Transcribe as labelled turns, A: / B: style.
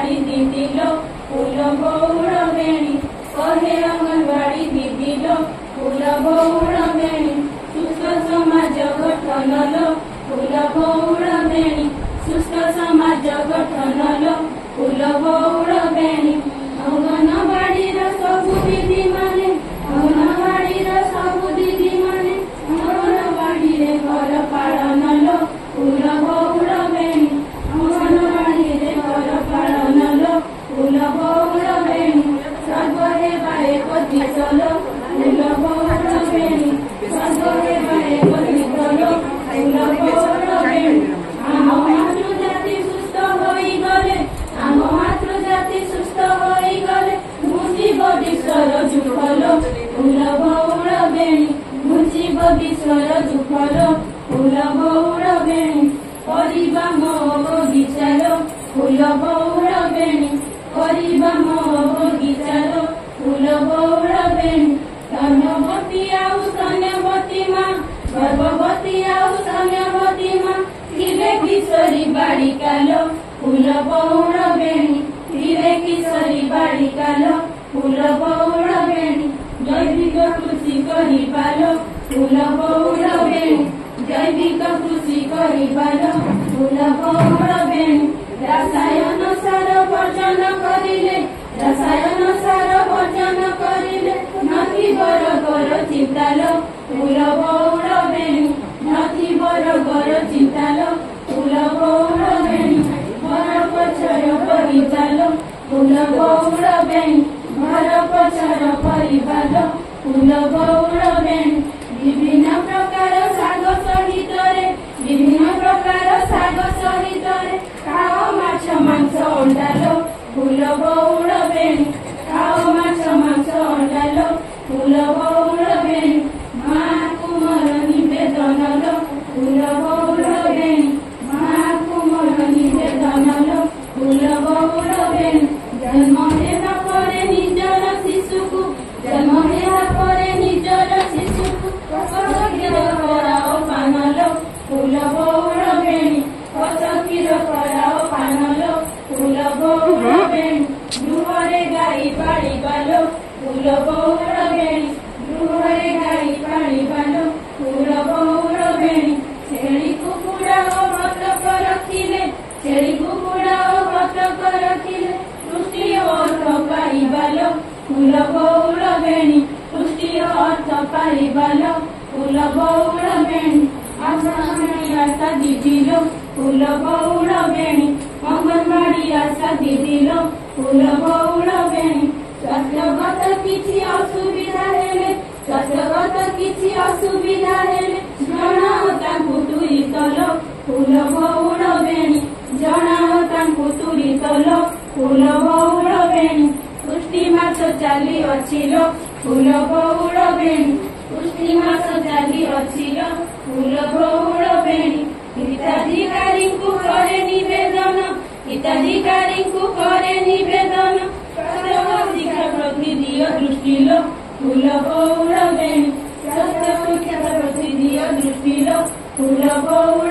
A: अंगनवाड़ी दीदी लो फूल बौड़ बेणी कहे अंगनवाड़ी दीदी लो फूल बौड़ बेणी सुस्थ समाज गठन लो फूल बौड़ बेणी सुस्थ समाज गठन लो फूल बौड़ बेणी अंगनवाड़ी सबु दीदी माने अंगनवाड़ी सबु दीदी माने अंगनवाड़ी घर पालन लो फूल बौड़ बेणी अंगनवाड़ी घर पालन लो फूल बौड़ बेणी सर्वे बाए कथि चलो फूल बौड़ बेणी सर्वे बाए कथि चलो फूल बौड़ बेणी आम मातृजाति सुस्थ होई गले आम मातृजाति सुस्थ होई गले मुजिब विश्वर जुफलो फूल बौड़ बेणी मुजिब विश्वर जुफलो फूल बौड़ बेणी परिबा मो बगिचालो फूल बौड़ बेणी परिबा मो बगिचालो फूल बौड़ बेणी धर्मवती आउ सन्यवती माँ गर्भवती आउ सन्यवती माँ थिबे किशोरी बालिकालो फूल बौड़ बेणी थिबे किशोरी बालिकालो फूल बौड़ बेणी जैविक कृषि करिबालो फूल बौड़ बेणी जैविक कृषि करिबालो फूल बौड़ बेणी रसायन सार वर्जन करिले रसायन सार वर्जन करिले नथी बरगर चिंतालो फूल बौड़ बेणी नथी बरगर चिंतालो फूल बौड़ बेणी घर पछर परिचालो फूल बौड़ बेणी घर पछर परिबालो फूल बौड़ बेणी विभिन्न प्रकार शाग सहित विभिन्न प्रकार शाग सहित खाओ माछ मांस अंडालो फूल बौड़ बेणी खाओ माछ मांस अंडालो फूल बौड़ बेणी माँ कुमर निवेदन लो फूल बौड़ बेणी माँ कुमर निवेदन लो फूल बौड़ बेणी जन्म हेबा परे निजर शिशुकु जन्म हेबा परे निजर शिशुकु कसकीर कराओ पानलो फूल बौड़ बेणी कसकीर कराओ पानलो फूल बौड़ बेणी गृहरे गाई पाଳିबालो फूल बौड़ बेणी गृहरे गाई पाଳିबालो फूल बौड़ बेणी छेली कुकुड़ा बतक रखिले छेली कुकुड़ा बतक रखिले पुष्टि अर्थ पाइबालो फूल बौड़ बेणी पुष्टि अर्थ पाइबालो फूल बौड़ बेणी अंगनवाड़ी आशा दीदिलो फूल बौड़ बेणी अंगनवाड़ी आशा दीदिलो फूल बौड़ बेणी स्वास्थ्यगत किछि असुविधा हेले स्वास्थ्यगत किछि असुविधा हेले जणाओ तांकु तुरित लो फूल बौड़ बेणी जणाओ तांकु तुरित लो फूल बौड़ बेणी पुष्टि मास चाली अछिलो फूल बौड़ बेणी पुष्टि मास चाली अछिलो फूल बौड़ बेणी हिताधिकारी को करे निवेदन हिताधिकारी को करे निवेदन शिक्षा प्रति दियो दृष्टि लो फूल बौड़ बेणी शिक्षा प्रति दियो दृष्टि लो फूल बौड़